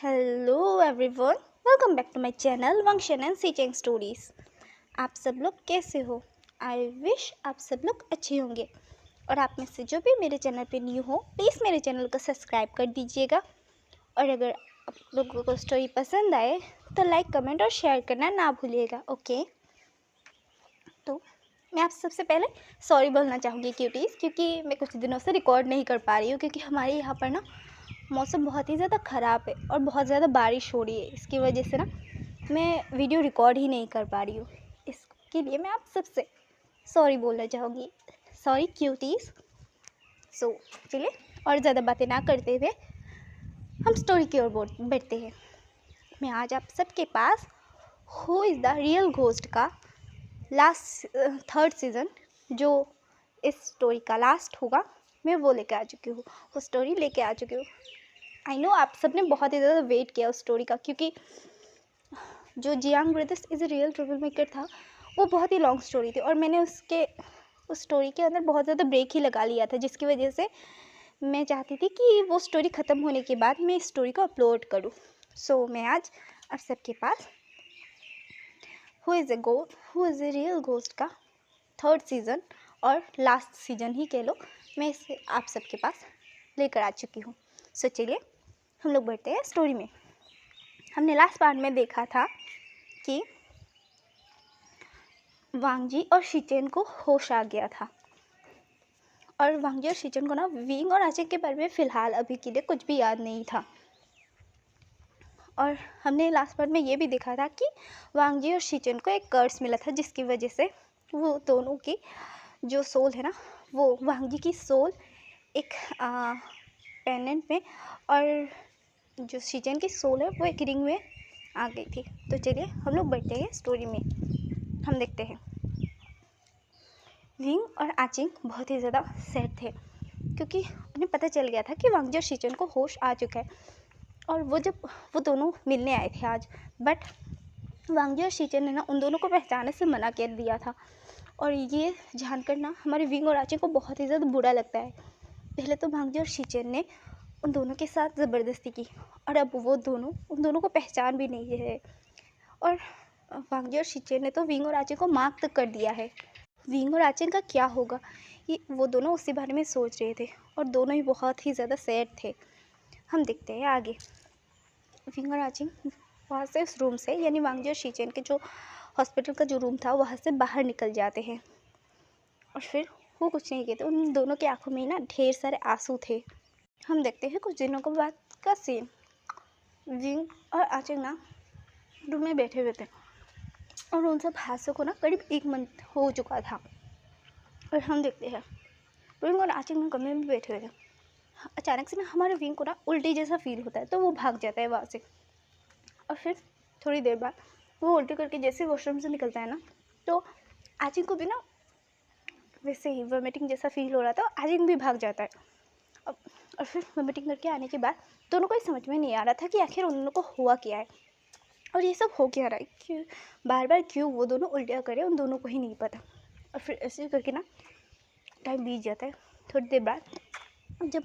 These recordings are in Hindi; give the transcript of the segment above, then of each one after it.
Hello everyone, welcome back to my channel वंशन एंड सीचिंग स्टोरीज। आप सब लोग कैसे हो? आई विश आप सब लोग अच्छे होंगे। और आप में से जो भी मेरे चैनल पे न्यू हो, प्लीज़ मेरे चैनल को सब्सक्राइब कर दीजिएगा। और अगर आप लोगों को स्टोरी पसंद आए तो लाइक, कमेंट और शेयर करना ना भूलिएगा। ओके, तो मैं आप सबसे पहले सॉरी बोलना चाहूँगी क्यूटीज़, क्योंकि मैं कुछ दिनों से रिकॉर्ड नहीं कर पा रही हूँ, क्योंकि हमारे यहाँ पर ना मौसम बहुत ही ज़्यादा ख़राब है और बहुत ज़्यादा बारिश हो रही है। इसकी वजह से ना मैं वीडियो रिकॉर्ड ही नहीं कर पा रही हूँ। इसके लिए मैं आप सबसे सॉरी बोलना चाहूँगी। Sorry cuties. चलिए और ज़्यादा बातें ना करते हुए हम स्टोरी की ओर बढ़ते हैं। मैं आज आप सबके पास who is the real ghost का लास्ट थर्ड सीज़न, जो इस स्टोरी का लास्ट होगा, मैं वो लेके आ चुकी हूँ। वो स्टोरी लेके आ चुकी हूँ। आई नो आप सब ने बहुत ही ज़्यादा वेट किया उस स्टोरी का, क्योंकि जो Jiang brothers is a real trouble maker था, वो बहुत ही लॉन्ग स्टोरी थी और मैंने उस स्टोरी के अंदर बहुत ज़्यादा ब्रेक ही लगा लिया था, जिसकी वजह से मैं चाहती थी कि वो स्टोरी ख़त्म होने के बाद मैं इस स्टोरी को अपलोड करूँ। मैं आज आप सबके पास who is a real ghost का थर्ड सीज़न और लास्ट सीज़न ही कह लो, मैं इसे आप सबके पास लेकर आ चुकी हूँ। चलिए हम लोग बढ़ते हैं स्टोरी में। हमने लास्ट पार्ट में देखा था कि वांगजी और शिचेन को होश आ गया था, और वांगजी और शिचेन को ना विंग और आचेंग के बारे में फ़िलहाल अभी के लिए कुछ भी याद नहीं था। और हमने लास्ट पार्ट में ये भी देखा था कि वांगजी और शिचेन को एक कर्स मिला था, जिसकी वजह से वो दोनों की जो सोल है ना, वो वांगजी की सोल एक पेंडेंट में और जो शिचेन की सोल है वो एक रिंग में आ गई थी। तो चलिए हम लोग बढ़ते हैं स्टोरी में। हम देखते हैं विंग और आचिंग बहुत ही ज़्यादा सैड थे, क्योंकि उन्हें पता चल गया था कि वांगजी और शिचेन को होश आ चुका है। और वो दोनों मिलने आए थे आज, बट वांगजी और शिचेन ने ना उन दोनों को पहचानने से मना कर दिया था। और ये जानकर ना हमारे विंग और आचिंग को बहुत ही ज़्यादा बुरा लगता है। पहले तो वांगजी और शिचेन ने उन दोनों के साथ ज़बरदस्ती की, और अब वो दोनों उन दोनों को पहचान भी नहीं है। और वांगजी और शिचेन ने तो विंग और आचिंग को मार्क तक कर दिया है। विंग और आचिंग का क्या होगा, ये वो दोनों उसी बारे में सोच रहे थे, और दोनों ही बहुत ही ज़्यादा सैड थे। हम देखते हैं आगे। विंग और आचिंग वहाँ से उस रूम से, यानी वांगजी और शिचेन के जो हॉस्पिटल का जो रूम था, वहाँ से बाहर निकल जाते हैं। और फिर वो कुछ नहीं कहते, उन दोनों की आंखों में ना ढेर सारे आंसू थे। हम देखते हैं कुछ दिनों के बाद का सीन। विंग और आचिंग ना रूम में बैठे हुए थे, और उन सब हादसों को ना करीब 1 मंथ हो चुका था। और हम देखते हैं विंग और आचिंग ना कमरे में बैठे हुए थे। अचानक से ना हमारे विंग को ना उल्टी जैसा फील होता है, तो वो भाग जाता है वहाँ से। और फिर थोड़ी देर बाद वो उल्टी करके जैसे वॉशरूम से निकलता है ना, तो आचिंग को भी ना वैसे ही वोमिटिंग जैसा फील हो रहा था, आचिंग भी भाग जाता है। और फिर वोमिटिंग करके आने के बाद दोनों को समझ में नहीं आ रहा था कि आखिर उन दोनों को हुआ क्या है, और ये सब हो क्या रहा है, क्यों बार बार क्यों वो दोनों उल्टियाँ करें, उन दोनों को ही नहीं पता। और फिर ऐसे करके ना टाइम बीत जाता है। थोड़ी देर बाद जब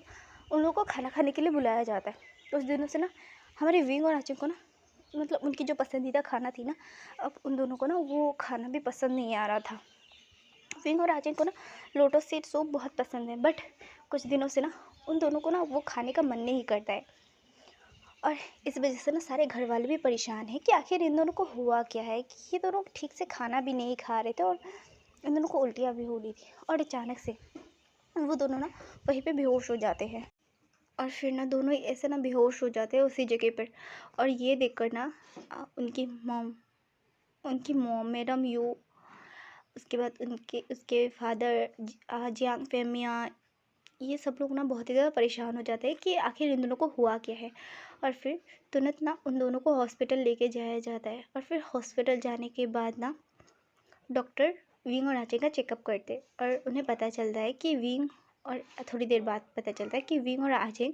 उन लोगों को खाना खाने के लिए बुलाया जाता है, तो उस दिनों से ना हमारे विंग और आचिंग को ना, मतलब उनकी जो पसंदीदा खाना थी ना, अब उन दोनों को ना वो खाना भी पसंद नहीं आ रहा था। विंग और आचिंग को ना लोटस सीड सूप बहुत पसंद है, बट कुछ दिनों से ना उन दोनों को ना वो खाने का मन नहीं करता है। और इस वजह से ना सारे घर वाले भी परेशान हैं कि आखिर इन दोनों को हुआ क्या है, कि ये दोनों ठीक से खाना भी नहीं खा रहे थे और इन दोनों को उल्टियाँ भी हो रही थी। और अचानक से वो दोनों ना वहीं पे बेहोश हो जाते हैं, और फिर ना दोनों ही ऐसे ना बेहोश हो जाते हैं उसी जगह पर। और ये देखकर ना उनकी मॉम मैडम यू, उसके बाद उसके फादर जियांग फेमिया, ये सब लोग ना बहुत ही ज़्यादा परेशान हो जाते हैं कि आखिर इन दोनों को हुआ क्या है। और फिर तुरंत ना उन दोनों को हॉस्पिटल लेके जाया जाता है। और फिर हॉस्पिटल जाने के बाद ना डॉक्टर विंग और आचिंग का चेकअप करते, और उन्हें पता चलता है कि विंग, और थोड़ी देर बाद पता चलता है कि विंग और आचिंग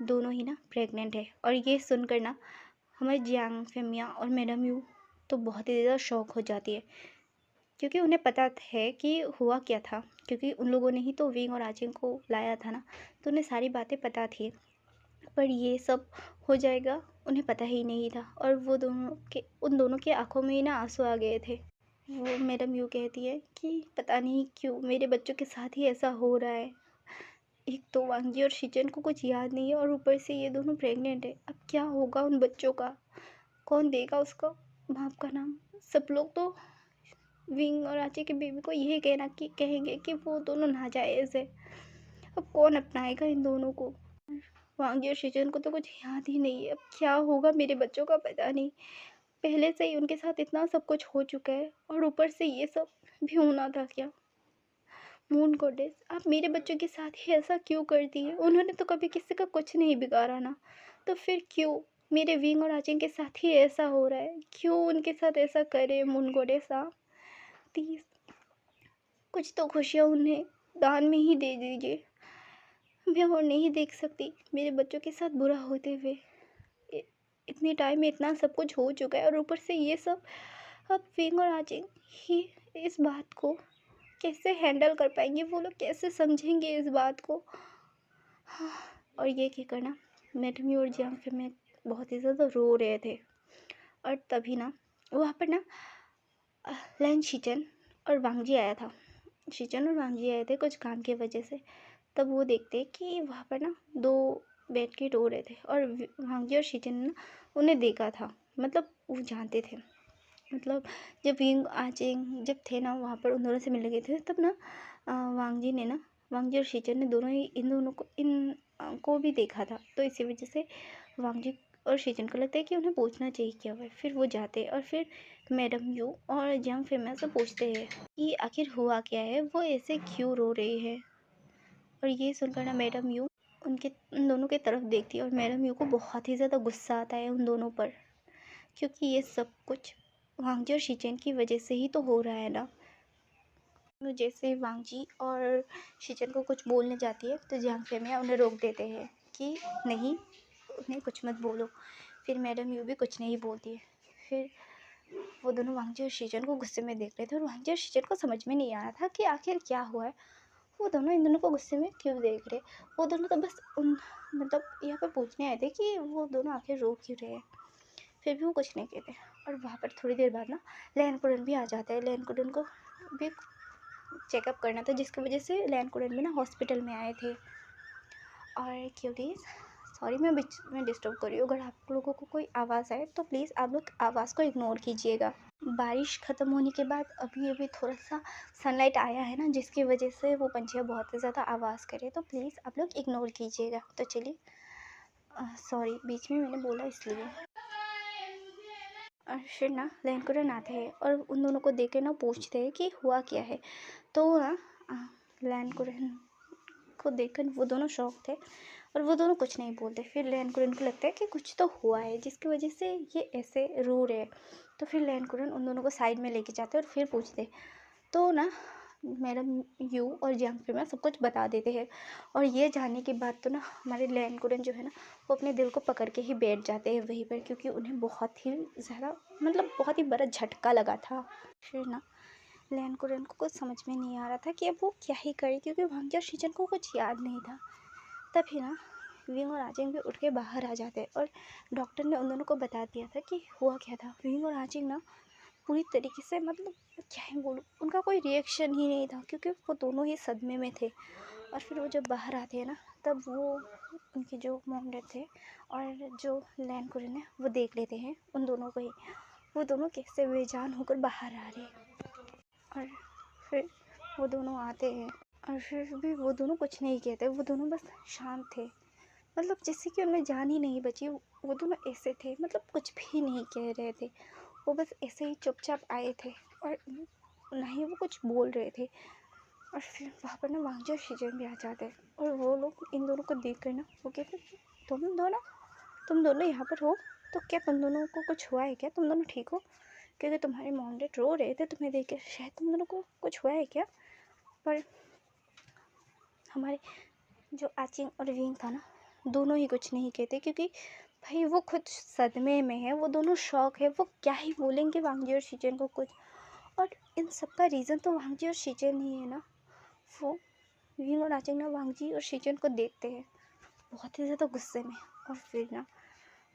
दोनों ही ना प्रेग्नेंट है। और ये सुनकर ना हमारे जियांग फेमिया और मैडम यू तो बहुत ही ज़्यादा शॉक हो जाती है, क्योंकि उन्हें पता है कि हुआ क्या था, क्योंकि उन लोगों ने ही तो विंग और आचिंग को लाया था ना, तो उन्हें सारी बातें पता थी। पर ये सब हो जाएगा उन्हें पता ही नहीं था। और वो उन दोनों की आंखों में ही ना आंसू आ गए थे। वो मैडम यूँ कहती है कि पता नहीं क्यों मेरे बच्चों के साथ ही ऐसा हो रहा है। एक तो वांगी और शीचन को कुछ याद नहीं है और ऊपर से ये दोनों प्रेग्नेंट है। अब क्या होगा उन बच्चों का, कौन देगा उसका बाप का नाम। सब लोग तो विंग और आचे के बेबी को यही कहेंगे कि वो दोनों नाजायज़ है। अब कौन अपनाएगा इन दोनों को। वांगी और शीचन को तो कुछ याद ही नहीं है। अब क्या होगा मेरे बच्चों का पता नहीं। पहले से ही उनके साथ इतना सब कुछ हो चुका है और ऊपर से ये सब भी होना था क्या। मून गॉडेस, आप मेरे बच्चों के साथ ही ऐसा क्यों करती है। उन्होंने तो कभी किसी का कुछ नहीं बिगाड़ा ना, तो फिर क्यों मेरे विंग और आचिंग के साथ ही ऐसा हो रहा है। क्यों उनके साथ ऐसा करे। मून गॉडेस आप प्लीज़ कुछ तो खुशियाँ उन्हें दान में ही दे दीजिए। मैं और नहीं देख सकती मेरे बच्चों के साथ बुरा होते हुए। इतने टाइम में इतना सब कुछ हो चुका है और ऊपर से ये सब। अब विंग और आचिंग ही इस बात को कैसे हैंडल कर पाएंगे, वो लोग कैसे समझेंगे इस बात को। हाँ, और ये क्या करना, मैडम और जियांग फिर मैं बहुत ही ज़्यादा रो रहे थे। और तभी ना वहाँ पर ना लैन शीचन और वांगजी आया था। शीचन और वांगजी आए थे कुछ काम की वजह से। तब वो देखते कि वहाँ पर ना दो बैठ के रो रहे थे और वांगजी और शीचन ने ना उन्हें देखा था। मतलब वो जानते थे। मतलब जब विंग आचिंग जब थे ना वहाँ पर उन दोनों से मिलने गए थे, तब ना वांगजी और शीचन ने दोनों ही इन को भी देखा था। तो इसी वजह से वांगजी और शीचन को लगता है कि उन्हें पूछना चाहिए क्या हुआ है। फिर वो जाते हैं और फिर मैडम यू और जियांग फिर से पूछते हैं कि आखिर हुआ क्या है, वो ऐसे क्यों रो रही है। और ये सुनकर ना मैडम यू उन दोनों की तरफ देखती है और मैडम यू को बहुत ही ज़्यादा गुस्सा आता है उन दोनों पर, क्योंकि ये सब कुछ वांगजी और शीचन की वजह से ही तो हो रहा है ना। जैसे वांगजी और शीचन को कुछ बोलने जाती है तो जियांग फेमिया उन्हें रोक देते हैं कि नहीं, उन्हें कुछ मत बोलो। फिर मैडम यू भी कुछ नहीं बोलती है। फिर वो दोनों वांगजी और शीचन को गुस्से में देख रहे थे और वांगजी और शीचन को समझ में नहीं आ रहा था कि आखिर क्या हुआ है। वो दोनों इन दोनों को गुस्से में क्यों देख रहे। वो दोनों तो बस मतलब यहाँ पर पूछने आए थे कि वो दोनों आखिर रो क्यों रहे हैं। फिर भी वो कुछ नहीं कहते। और वहाँ पर थोड़ी देर बाद ना लैन कुडन भी आ जाता है। लैन कुडन को भी चेकअप करना था, जिसकी वजह से लैन कुडन भी ना हॉस्पिटल में आए थे। और क्योंकि सॉरी मैं बीच में डिस्टर्ब कर रही हूँ। अगर आप लोगों को कोई आवाज़ आए तो प्लीज़ आप लोग आवाज़ को इग्नोर कीजिएगा। बारिश ख़त्म होने के बाद अभी अभी थोड़ा सा सनलाइट आया है ना, जिसकी वजह से वो पंछियाँ बहुत ही ज़्यादा आवाज़ करे, तो प्लीज़ आप लोग इग्नोर कीजिएगा। तो चलिए, सॉरी बीच में मैंने बोला इसलिए। और फिर ना लैन कुडन आते हैं और उन दोनों को देख के ना पूछते हैं कि हुआ क्या है। तो ना लैन कुडन को देखकर वो दोनों शॉक थे और वो दोनों कुछ नहीं बोलते। फिर लैन कुडन को लगता है कि कुछ तो हुआ है जिसकी वजह से ये ऐसे रो रहे हैं। तो फिर लैन कुडन उन दोनों को साइड में लेके जाते और फिर पूछते। तो ना मैडम यू और जियांग फेमिया सब कुछ बता देते हैं। और ये जानने के बाद तो ना हमारे लैन कुडन जो है ना वो अपने दिल को पकड़ के ही बैठ जाते हैं वहीं पर, क्योंकि उन्हें बहुत ही ज़्यादा मतलब बहुत ही बड़ा झटका लगा था। फिर ना लैन कुडन को कुछ समझ में नहीं आ रहा था कि अब वो क्या ही करे, क्योंकि वांगी और शीचन को कुछ याद नहीं था। तभी ना विंग और आचिंग भी उठ के बाहर आ जाते और डॉक्टर ने उन दोनों को बता दिया था कि हुआ क्या था। विंग और आचिंग ना पूरी तरीके से मतलब क्या ही बोलूँ, उनका कोई रिएक्शन ही नहीं था, क्योंकि वो दोनों ही सदमे में थे। और फिर वो जब बाहर आते हैं ना, तब वो उनके जो मॉम डैड थे और जो लैन कुडन है वो देख लेते हैं उन दोनों को ही। वो दोनों कैसे बेजान होकर बाहर आ रहे हैं। और फिर वो दोनों आते हैं और फिर भी वो दोनों कुछ नहीं कहते। वो दोनों बस शांत थे, मतलब जैसे कि उनमें जान ही नहीं बची। वो दोनों ऐसे थे, मतलब कुछ भी नहीं कह रहे थे। वो बस ऐसे ही चुपचाप आए थे और ना ही वो कुछ बोल रहे थे। और फिर वहाँ पर ना वांगजी और शीचन भी आ जाते हैं और वो लोग इन दोनों को देख कर ना वो कहते तुम दोनों यहाँ पर हो, तो क्या तुम दोनों को कुछ हुआ है क्या, तुम दोनों ठीक हो। क्योंकि तुम्हारे मॉम डैड रो रहे थे तुम्हें देख के, शायद तुम दोनों को कुछ हुआ है क्या। पर हमारे जो आचिंग और विंग था ना, दोनों ही कुछ नहीं कहते, क्योंकि भाई वो खुद सदमे में है। वो दोनों शौक है, वो क्या ही बोलेंगे वांगजी और शीचन को कुछ। और इन सब का रीज़न तो वांगजी और शीचन ही है ना। वो विंग और आचिंग ना वांगजी और शीचन को देखते हैं बहुत ही ज़्यादा गुस्से में। और फिर ना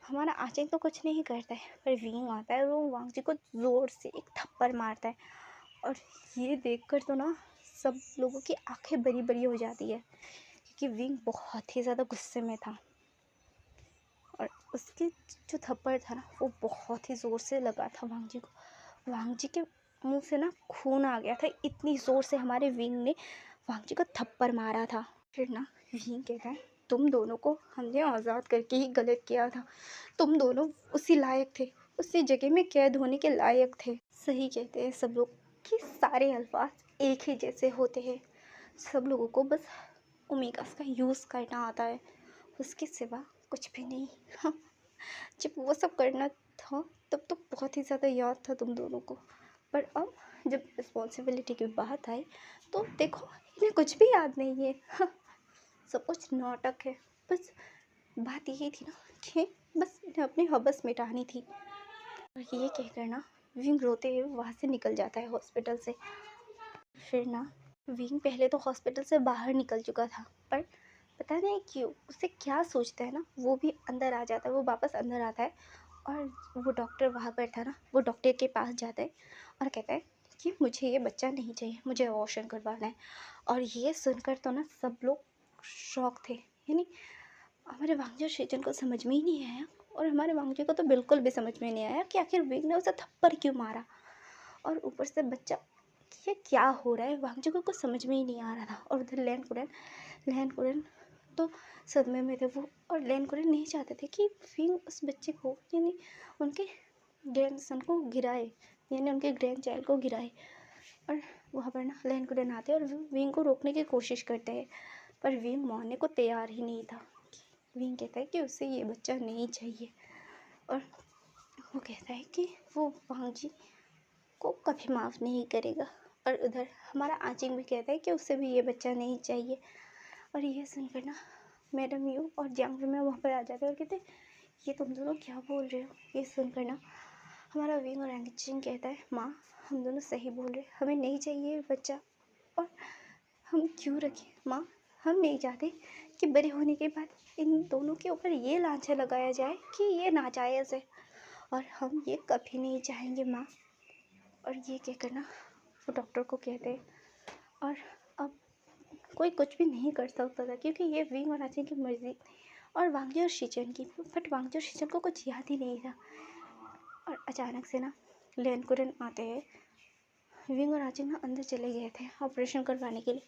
हमारा आचिंग तो कुछ नहीं करता है, पर विंग आता है और वो वांग जी को ज़ोर से एक थप्पड़ मारता है। और ये देखकर तो ना सब लोगों की आंखें बड़ी बड़ी हो जाती है, क्योंकि विंग बहुत ही ज़्यादा गुस्से में था। और उसके जो थप्पड़ था ना वो बहुत ही ज़ोर से लगा था वांग जी को। वांग जी के मुंह से ना खून आ गया था, इतनी ज़ोर से हमारे विंग ने वांग जी को थप्पड़ मारा था। फिर ना विंग कहता है, तुम दोनों को हमने आज़ाद करके ही गलत किया था, तुम दोनों उसी लायक थे, उसी जगह में कैद होने के लायक थे। सही कहते हैं सब लोग कि सारे अल्फाज एक ही जैसे होते हैं, सब लोगों को बस ओमेगास का यूज़ करना आता है, उसके सिवा कुछ भी नहीं। हाँ, जब वो सब करना था तब तो बहुत ही ज़्यादा याद था तुम दोनों को, पर अब जब रिस्पॉन्सिबिलिटी की बात आई तो देखो इन्हें कुछ भी याद नहीं है। हाँ, सब कुछ नाटक है। बस बात यही थी ना कि बस इन्हें अपनी हवस मिटानी थी। और ये कहकर ना विंग रोते हुए वहाँ से निकल जाता है हॉस्पिटल से। फिर ना विंग पहले तो हॉस्पिटल से बाहर निकल चुका था, पर पता नहीं क्यों उसे क्या सोचता है ना वो भी अंदर आ जाता है, वो वापस अंदर आता है। और वो डॉक्टर वहाँ पर था ना, वो डॉक्टर के पास जाता है और कहता है कि मुझे ये बच्चा नहीं चाहिए, मुझे अबॉर्शन करवाना है। और ये सुनकर तो ना सब लोग शॉक थे, यानी हमारे वांगजू शेजन को समझ में ही नहीं आया, और हमारे वांगजू को तो बिल्कुल भी समझ में नहीं आया कि आखिर विंग ने उसे थप्पड़ क्यों मारा। और ऊपर से बच्चा, ये क्या हो रहा है, वांगजू को कुछ समझ में ही नहीं आ रहा था। और उधर लैन कुरन तो सदमे में थे वो, और लैन कुरन नहीं चाहते थे कि विंग उस बच्चे को यानी उनके ग्रैंडसन को गिराए, यानी उनके ग्रैंड चाइल्ड को गिराए। और वहाँ पर ना लैन कुरन आते हैं और विंग को रोकने की कोशिश करते हैं, पर विंग मानने को तैयार ही नहीं था। विंग कहता है कि उसे ये बच्चा नहीं चाहिए, और वो कहता है कि वो वांग जी को कभी माफ़ नहीं करेगा। और उधर हमारा आचिंग भी कहता है कि उसे भी ये बच्चा नहीं चाहिए। और ये सुनकर ना मैडम यू और जियांग में वहाँ पर आ जाते हैं और कहते ये तुम दोनों क्या बोल रहे हो। ये सुनकर ना हमारा विंग और आचिंग कहता है, माँ हम दोनों सही बोल रहे, हमें नहीं चाहिए ये बच्चा, और हम क्यों रखें माँ, हम नहीं चाहते कि बड़े होने के बाद इन दोनों के ऊपर ये लांछा लगाया जाए कि ये नाजायज़ है, और हम ये कभी नहीं चाहेंगे माँ। और ये कहकर ना वो डॉक्टर को कहते हैं, और अब कोई कुछ भी नहीं कर सकता था क्योंकि ये विंग और आचिंग की मर्जी और वांगजी और शीचन की, बट वांगजी और शीचन को कुछ याद ही नहीं था। और अचानक से ना लैन कुरन आते हैं, विंग और आचिंग ना अंदर चले गए थे ऑपरेशन करवाने के लिए।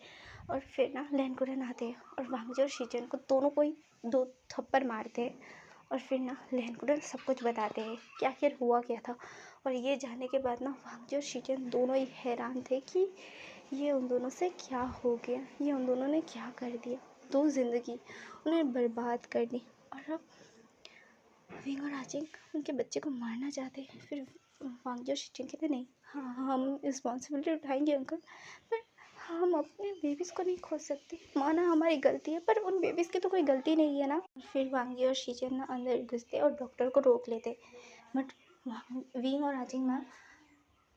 और फिर ना लैन कुरन आते हैं और वांगजी और शीचन को दोनों को ही 2 थप्पड़ मारते हैं। और फिर ना लैन कुरन सब कुछ बताते हैं कि आखिर हुआ क्या था। और ये जानने के बाद ना वांगजी और शीचन दोनों ही हैरान थे कि ये उन दोनों से क्या हो गया, ये उन दोनों ने क्या कर दिया, 2 ज़िंदगी उन्हें बर्बाद कर दी। और अब विंग और आचिंग उनके बच्चे को मारना चाहते हैं। फिर वांगजी और शीचन कहते नहीं, हाँ हम रिस्पॉन्सिबिलिटी उठाएंगे अंकल, पर हम अपने बेबीज़ को नहीं खो सकते, माना हमारी गलती है पर उन बेबीज़ की तो कोई गलती नहीं है ना। फिर वांगी और शीचन ना अंदर घुसते और डॉक्टर को रोक लेते, बट विंग और आचिंग ना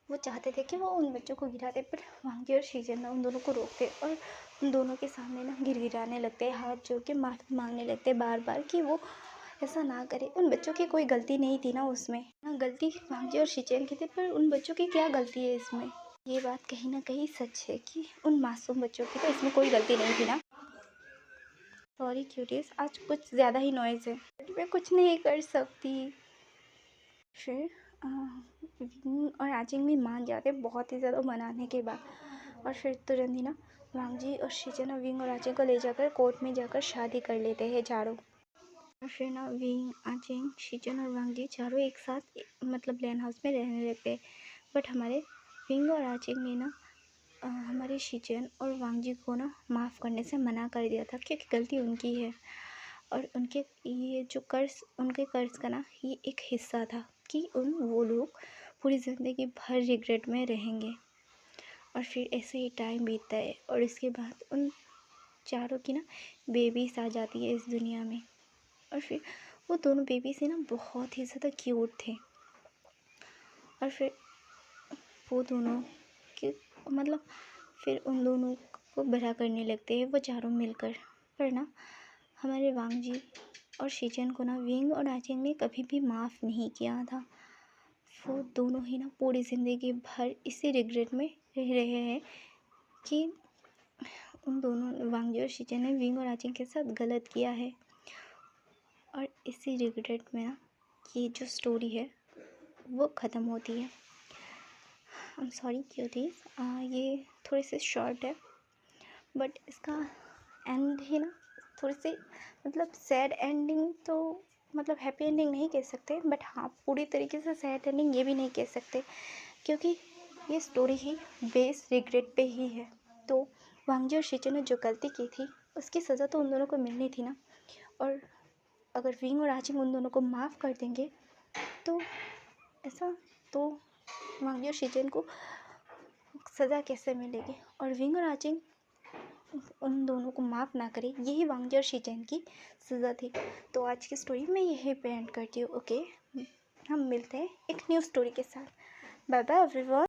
वो चाहते थे कि वो उन बच्चों को गिराते, पर वांगी और शीचन ना उन दोनों को रोकते और उन दोनों के सामने ना गिड़गिड़ाने लगते, हाथ जोड़ के माफ़ी मांगने लगते बार बार कि वो ऐसा ना करे। उन बच्चों की कोई गलती नहीं थी ना उसमें, ना गलती वांगी और शीचन की थी, पर उन बच्चों की क्या गलती है इसमें। ये बात कहीं ना कहीं सच है कि उन मासूम बच्चों की तो इसमें कोई गलती नहीं थी ना। सॉरी क्यूटीज, आज कुछ ज़्यादा ही नॉइज़ है, मैं कुछ नहीं कर सकती। फिर विंग और आचिंग भी मान जाते बहुत ही ज़्यादा मनाने के बाद। और फिर तुरंत ही ना वांगजी और शीचन और विंग और आचिंग को ले जाकर कोर्ट में जाकर शादी कर लेते हैं चारों। और फिर ना विंग, आचिंग, शीचन और वांगजी चारों एक साथ मतलब लैन हाउस में रहने लगते हैं। बट हमारे विंग और आचिंग ने ना हमारे शीचन और वांगजी को ना माफ़ करने से मना कर दिया था क्योंकि गलती उनकी है। और उनके ये जो कर्ज, उनके कर्ज का ना ये एक हिस्सा था कि वो लोग पूरी ज़िंदगी भर रिग्रेट में रहेंगे। और फिर ऐसे ही टाइम बीतता है और इसके बाद उन चारों की ना बेबीज आ जाती है इस दुनिया में। और फिर वो दोनों बेबीज ही ना बहुत ही ज़्यादा क्यूट थे। और फिर वो दोनों के मतलब फिर उन दोनों को बड़ा करने लगते हैं वो चारों मिलकर। पर ना हमारे वांगजी और शीचेन को ना विंग और आचिंग ने कभी भी माफ़ नहीं किया था। वो दोनों ही ना पूरी ज़िंदगी भर इसी रिग्रेट में रह रहे हैं कि उन दोनों वांगजी और शीचेन ने विंग और आचिंग के साथ गलत किया है। और इसी रिग्रेट में ना ये जो स्टोरी है वो ख़त्म होती है। आई एम सॉरी क्यों थी ये थोड़ी सी शॉर्ट है, बट इसका एंड ही ना थोड़ी सी मतलब सैड एंडिंग, तो मतलब हैप्पी एंडिंग नहीं कह सकते, बट हाँ पूरी तरीके से सैड एंडिंग ये भी नहीं कह सकते, क्योंकि ये स्टोरी ही बेस रिग्रेट पे ही है। तो वांगजी और शीचेन ने जो गलती की थी उसकी सज़ा तो उन दोनों को मिलनी थी ना। और अगर विंग और आचिंग उन दोनों को माफ़ कर देंगे तो ऐसा तो वांगजी और शीचेन को सज़ा कैसे मिलेगी, और विंग और आचिंग उन दोनों को माफ़ ना करे, यही वांगजी और शीचेन की सज़ा थी। तो आज की स्टोरी मैं यही पे एंड करती हूँ। ओके, हम मिलते हैं एक न्यू स्टोरी के साथ। Bye bye everyone.